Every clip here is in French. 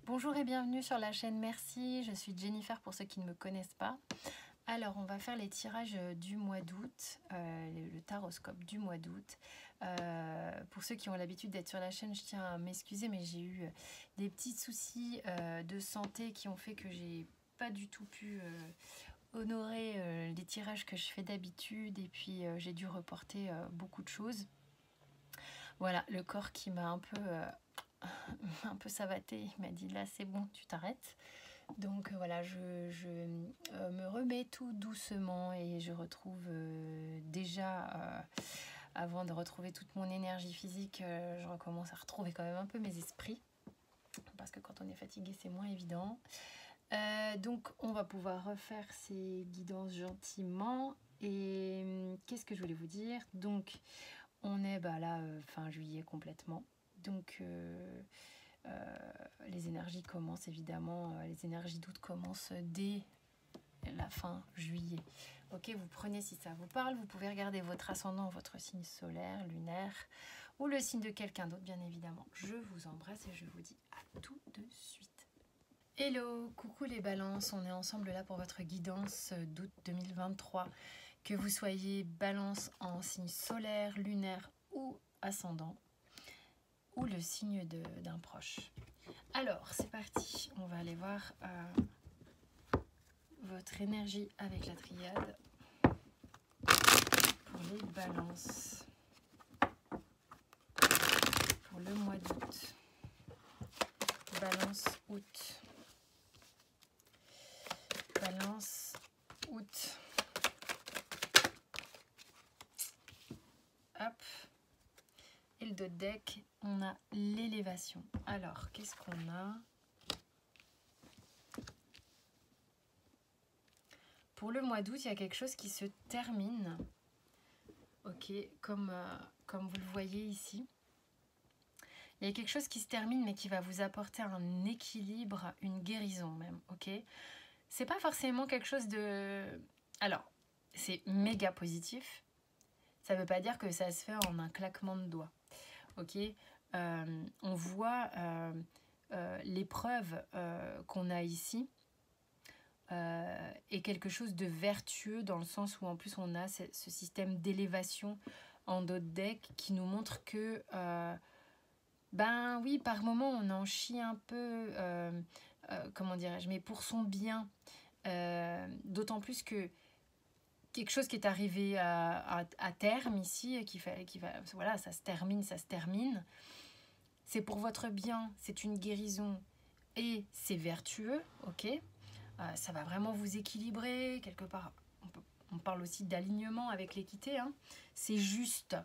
Bonjour et bienvenue sur la chaîne Merci, je suis Jennifer pour ceux qui ne me connaissent pas. Alors on va faire les tirages du mois d'août, le taroscope du mois d'août. Pour ceux qui ont l'habitude d'être sur la chaîne, je tiens à m'excuser mais j'ai eu des petits soucis de santé qui ont fait que j'ai pas du tout pu honorer les tirages que je fais d'habitude et puis j'ai dû reporter beaucoup de choses. Voilà, le corps qui m'a un peu savaté, il m'a dit là c'est bon, tu t'arrêtes. Donc voilà, je me remets tout doucement et je retrouve déjà, avant de retrouver toute mon énergie physique, je recommence à retrouver quand même un peu mes esprits. Parce que quand on est fatigué, c'est moins évident. Donc on va pouvoir refaire ces guidances gentiment. Et qu'est-ce que je voulais vous dire? Donc on est là fin juillet complètement. Donc les énergies commencent évidemment, les énergies d'août commencent dès la fin juillet. Ok, vous prenez si ça vous parle, vous pouvez regarder votre ascendant, votre signe solaire, lunaire ou le signe de quelqu'un d'autre bien évidemment. Je vous embrasse et je vous dis à tout de suite. Hello, coucou les balances, on est ensemble là pour votre guidance d'août 2023. Que vous soyez balance en signe solaire, lunaire ou ascendant, ou le signe d'un proche. Alors, c'est parti. On va aller voir votre énergie avec la triade pour les balances. Pour le mois d'août. Balance août. Balance août. Hop. Et le dos de deck, on a l'élévation. Alors, qu'est-ce qu'on a? Pour le mois d'août, il y a quelque chose qui se termine. Ok, comme vous le voyez ici. Il y a quelque chose qui se termine, mais qui va vous apporter un équilibre, une guérison même. Ok, c'est pas forcément quelque chose de... Alors, c'est méga positif. Ça veut pas dire que ça se fait en un claquement de doigts. Ok, on voit l'épreuve qu'on a ici est quelque chose de vertueux dans le sens où en plus on a ce système d'élévation en dos de deck qui nous montre que ben oui, par moment on en chie un peu, comment dirais-je, mais pour son bien, d'autant plus que quelque chose qui est arrivé à terme ici, voilà, ça se termine, c'est pour votre bien, c'est une guérison et c'est vertueux, ok, ça va vraiment vous équilibrer quelque part. On parle aussi d'alignement avec l'équité, hein. C'est juste,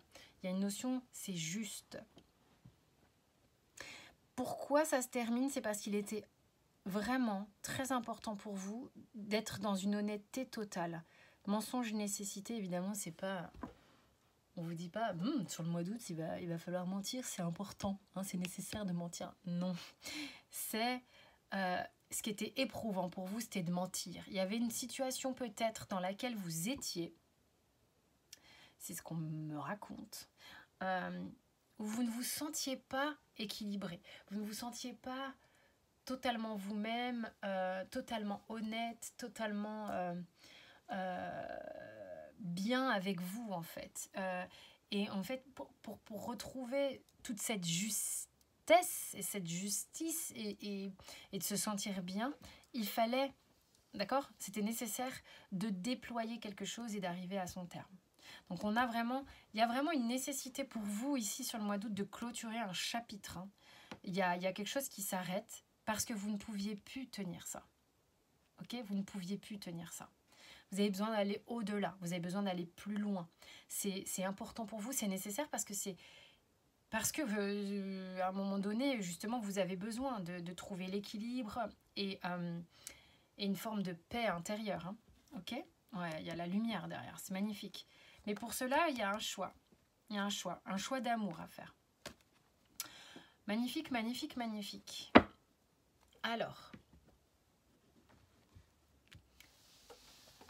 il y a une notion, c'est juste. Pourquoi ça se termine? C'est parce qu'il était vraiment très important pour vous d'être dans une honnêteté totale. Mensonge, nécessité, évidemment, c'est pas... On vous dit pas, sur le mois d'août, il va falloir mentir, c'est important, hein, c'est nécessaire de mentir. Non, c'est... ce qui était éprouvant pour vous, c'était de mentir. Il y avait une situation peut-être dans laquelle vous étiez, c'est ce qu'on me raconte, où vous ne vous sentiez pas équilibré, vous ne vous sentiez pas totalement vous-même, totalement honnête, totalement bien avec vous en fait. Et en fait, pour retrouver toute cette justesse et cette justice et de se sentir bien, il fallait, d'accord, c'était nécessaire de déployer quelque chose et d'arriver à son terme. Donc il y a vraiment une nécessité pour vous ici sur le mois d'août de clôturer un chapitre, hein. Il y a quelque chose qui s'arrête parce que vous ne pouviez plus tenir ça. Ok, vous ne pouviez plus tenir ça. Vous avez besoin d'aller au-delà, vous avez besoin d'aller plus loin. C'est important pour vous, c'est nécessaire parce que à un moment donné, justement, vous avez besoin de trouver l'équilibre et une forme de paix intérieure. Hein. Ok, ouais, il y a la lumière derrière, c'est magnifique. Mais pour cela, il y a un choix. Il y a un choix d'amour à faire. Magnifique, magnifique, magnifique. Alors,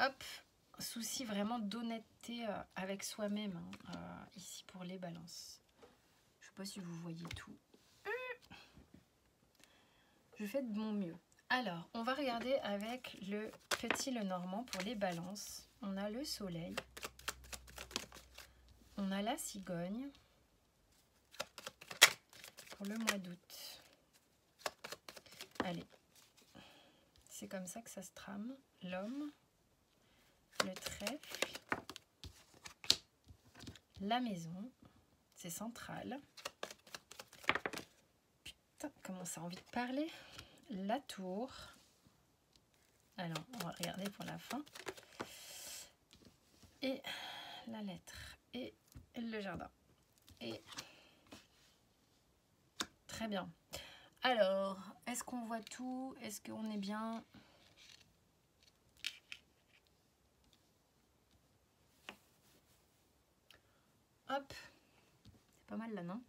hop, souci vraiment d'honnêteté avec soi-même, hein, ici pour les balances. Je ne sais pas si vous voyez tout. Je fais de mon mieux. Alors, on va regarder avec le petit Lenormand pour les balances. On a le soleil. On a la cigogne. Pour le mois d'août. Allez. C'est comme ça que ça se trame. L'homme. Le trèfle. La maison. C'est central. Putain, comment ça a envie de parler. La tour. Alors, on va regarder pour la fin. Et la lettre. Et le jardin. Et très bien. Alors, est-ce qu'on voit tout? Est-ce qu'on est bien? Hop. C'est pas mal là, non?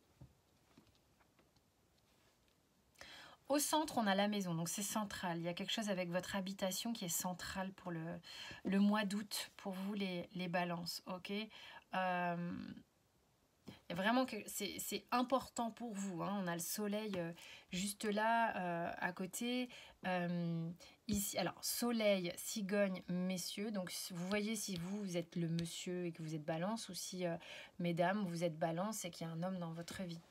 Au centre, on a la maison, donc c'est central. Il y a quelque chose avec votre habitation qui est central pour le mois d'août, pour vous les balances, ok? Vraiment que c'est important pour vous, hein. On a le soleil juste là, à côté. Ici, alors, soleil, cigogne, messieurs. Donc, vous voyez si vous êtes le monsieur et que vous êtes balance, ou si, mesdames, vous êtes balance et qu'il y a un homme dans votre vie.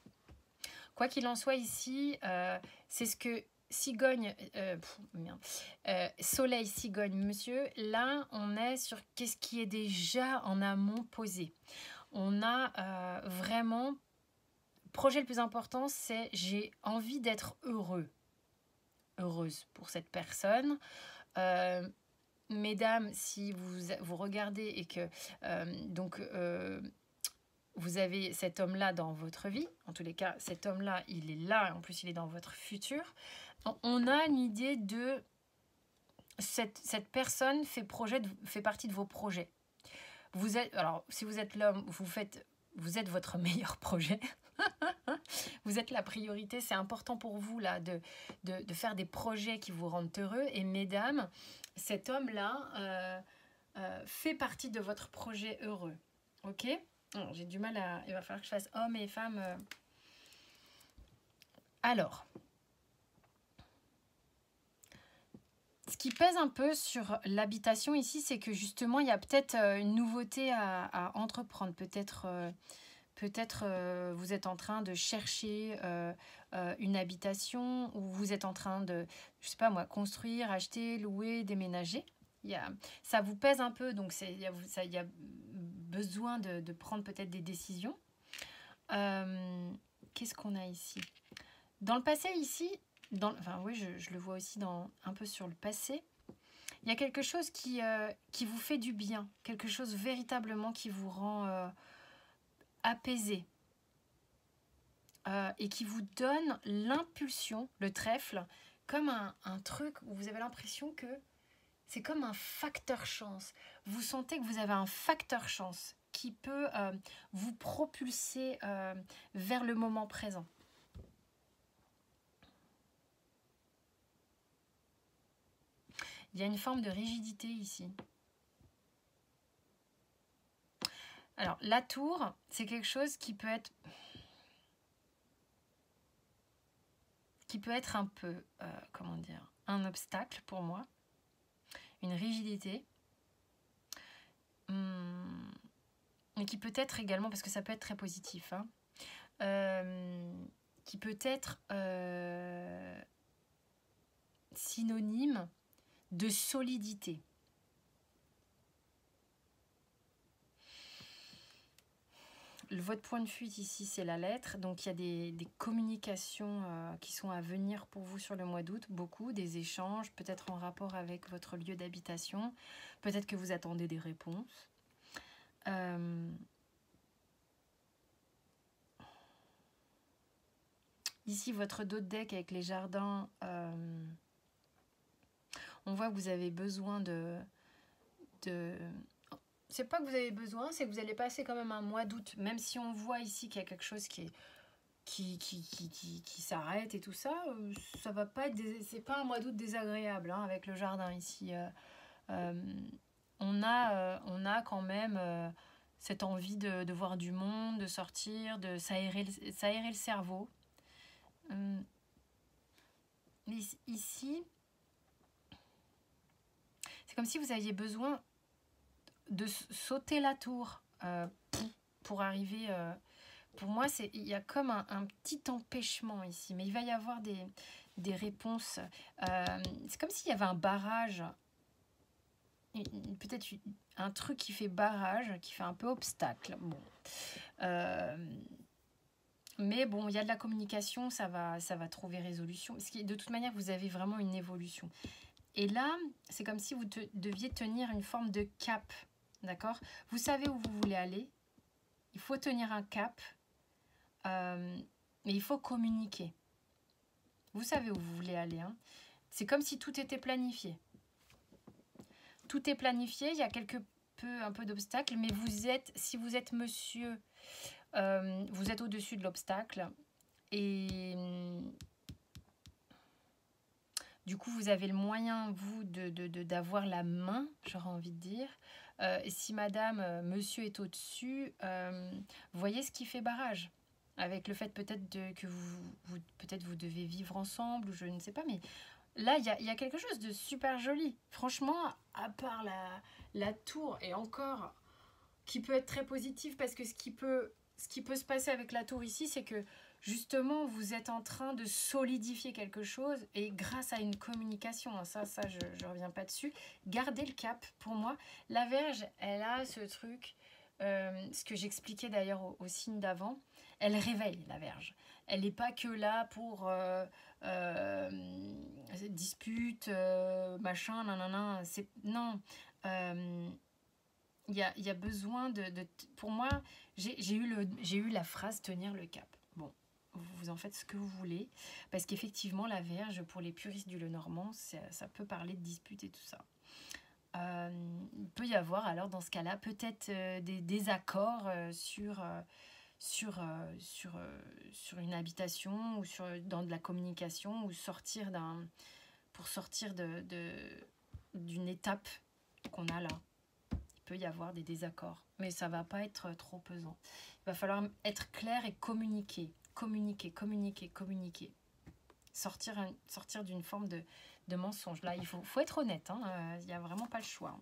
Quoi qu'il en soit ici, c'est ce que cigogne, soleil, cigogne, monsieur, là on est sur qu'est-ce qui est déjà en amont posé. On a vraiment, projet le plus important, c'est j'ai envie d'être heureux, heureuse pour cette personne. Mesdames, si vous regardez et que vous avez cet homme-là dans votre vie, en tous les cas, cet homme-là, il est là, en plus il est dans votre futur. On a une idée de cette personne fait partie de vos projets. Vous êtes, alors, si vous êtes l'homme, vous êtes votre meilleur projet. Vous êtes la priorité, c'est important pour vous là de faire des projets qui vous rendent heureux. Et mesdames, cet homme-là fait partie de votre projet heureux. Ok ? J'ai du mal à... Il va falloir que je fasse hommes et femmes. Alors, ce qui pèse un peu sur l'habitation ici, c'est que justement, il y a peut-être une nouveauté à entreprendre. Peut-être vous êtes en train de chercher une habitation, ou vous êtes en train de, je sais pas moi, construire, acheter, louer, déménager. Ça vous pèse un peu, donc il y a besoin de prendre peut-être des décisions. Qu'est-ce qu'on a ici? Dans le passé ici, enfin oui, je le vois aussi un peu sur le passé, il y a quelque chose qui vous fait du bien, quelque chose véritablement qui vous rend apaisé et qui vous donne l'impulsion, le trèfle, comme un truc où vous avez l'impression que c'est comme un facteur chance. Vous sentez que vous avez un facteur chance qui peut vous propulser vers le moment présent. Il y a une forme de rigidité ici. Alors, la tour, c'est quelque chose qui peut être un peu, comment dire, un obstacle pour moi. Une rigidité. Mais qui peut être également, parce que ça peut être très positif, hein, qui peut être synonyme de solidité. Votre point de fuite ici, c'est la lettre. Donc, il y a des communications qui sont à venir pour vous sur le mois d'août. Beaucoup, des échanges, peut-être en rapport avec votre lieu d'habitation. Peut-être que vous attendez des réponses. Ici, votre dos de deck avec les jardins. On voit que vous avez besoin de... C'est pas que vous avez besoin, c'est que vous allez passer quand même un mois d'août, même si on voit ici qu'il y a quelque chose qui s'arrête et tout ça, ça va pas être c'est pas un mois d'août désagréable, hein, avec le jardin ici. On a quand même cette envie de voir du monde, de sortir, de s'aérer le cerveau. ici, c'est comme si vous aviez besoin de sauter la tour pour arriver... pour moi, il y a comme un petit empêchement ici, mais il va y avoir des réponses. C'est comme s'il y avait un barrage, peut-être un truc qui fait barrage, qui fait un peu obstacle. Bon. Mais bon, il y a de la communication, ça va trouver résolution. Parce que de toute manière, vous avez vraiment une évolution. Et là, c'est comme si vous deviez tenir une forme de cap. D'accord? Vous savez où vous voulez aller. Il faut tenir un cap. Mais il faut communiquer. Vous savez où vous voulez aller. Hein. C'est comme si tout était planifié. Tout est planifié. Il y a un peu d'obstacles. Mais si vous êtes monsieur... vous êtes au-dessus de l'obstacle et du coup vous avez le moyen vous d'avoir la main, j'aurais envie de dire. Et si madame, monsieur est au-dessus, voyez ce qui fait barrage avec le fait peut-être que vous devez vivre ensemble ou je ne sais pas, mais là il y a quelque chose de super joli, franchement, à part la tour, et encore qui peut être très positif, parce que ce qui peut se passer avec la tour ici, c'est que justement vous êtes en train de solidifier quelque chose, et grâce à une communication, hein, ça je ne reviens pas dessus, gardez le cap. Pour moi, la Vierge, elle a ce truc, ce que j'expliquais d'ailleurs au signe d'avant, elle réveille la Vierge. Elle n'est pas que là pour dispute, machin, nanana, non. Il y a besoin pour moi, j'ai eu la phrase tenir le cap. Bon, vous en faites ce que vous voulez, parce qu'effectivement la Vierge, pour les puristes du Lenormand, ça peut parler de dispute et tout ça. Il peut y avoir alors dans ce cas-là peut-être des désaccords sur une habitation, ou dans de la communication, ou pour sortir d'une étape qu'on a là. Peut y avoir des désaccords, mais ça va pas être trop pesant. Il va falloir être clair et communiquer. Sortir d'une forme de mensonge. Là, il faut être honnête, hein, il n'y a vraiment pas le choix.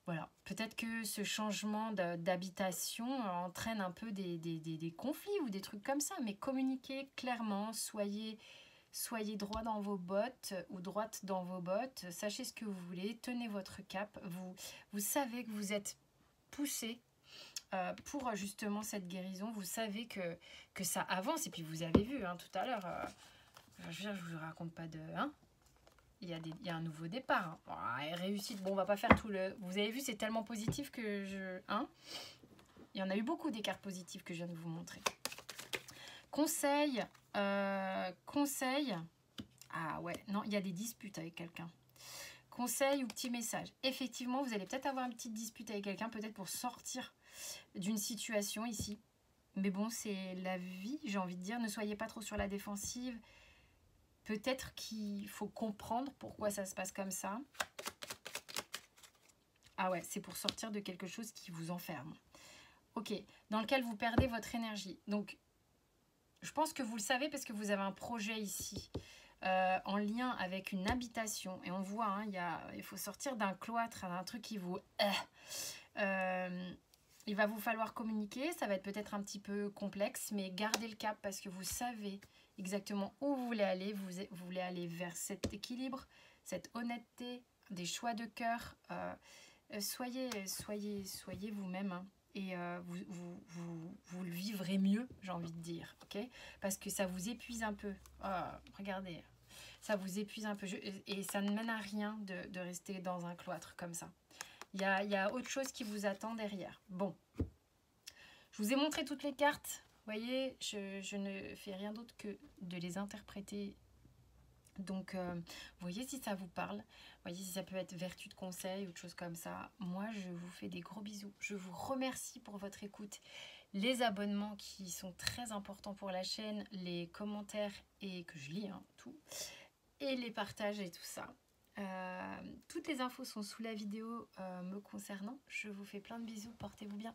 Voilà, peut-être que ce changement d'habitation entraîne un peu des conflits ou des trucs comme ça, mais communiquez clairement, soyez droit dans vos bottes ou droite dans vos bottes, sachez ce que vous voulez, tenez votre cap, vous savez que vous êtes poussé pour justement cette guérison, vous savez que ça avance, et puis vous avez vu hein, tout à l'heure, je vous raconte pas de... Hein, il y a un nouveau départ, hein. Réussite, bon on va pas faire tout le... Vous avez vu, c'est tellement positif que il y en a eu beaucoup des cartes positives que je viens de vous montrer. Conseil, ah ouais, non, il y a des disputes avec quelqu'un. Conseil ou petit message. Effectivement, vous allez peut-être avoir une petite dispute avec quelqu'un, peut-être pour sortir d'une situation ici. Mais bon, c'est la vie, j'ai envie de dire. Ne soyez pas trop sur la défensive. Peut-être qu'il faut comprendre pourquoi ça se passe comme ça. Ah ouais, c'est pour sortir de quelque chose qui vous enferme. Ok, dans lequel vous perdez votre énergie. Donc, je pense que vous le savez parce que vous avez un projet ici en lien avec une habitation. Et on voit, hein, il faut sortir d'un cloître, d'un truc qui vous... il va vous falloir communiquer. Ça va être peut-être un petit peu complexe, mais gardez le cap parce que vous savez exactement où vous voulez aller. Vous voulez aller vers cet équilibre, cette honnêteté, des choix de cœur. Soyez vous-même, hein. Et vous le vivrez mieux, j'ai envie de dire, ok? Parce que ça vous épuise un peu. Oh, regardez, ça vous épuise un peu. Et ça ne mène à rien de rester dans un cloître comme ça. Il y a autre chose qui vous attend derrière. Bon, je vous ai montré toutes les cartes. Vous voyez, je ne fais rien d'autre que de les interpréter. Donc, voyez si ça vous parle. Voyez si ça peut être vertu de conseil ou de choses comme ça. Moi, je vous fais des gros bisous. Je vous remercie pour votre écoute. Les abonnements qui sont très importants pour la chaîne, les commentaires et que je lis, hein, tout. Et les partages et tout ça. Toutes les infos sont sous la vidéo me concernant. Je vous fais plein de bisous. Portez-vous bien.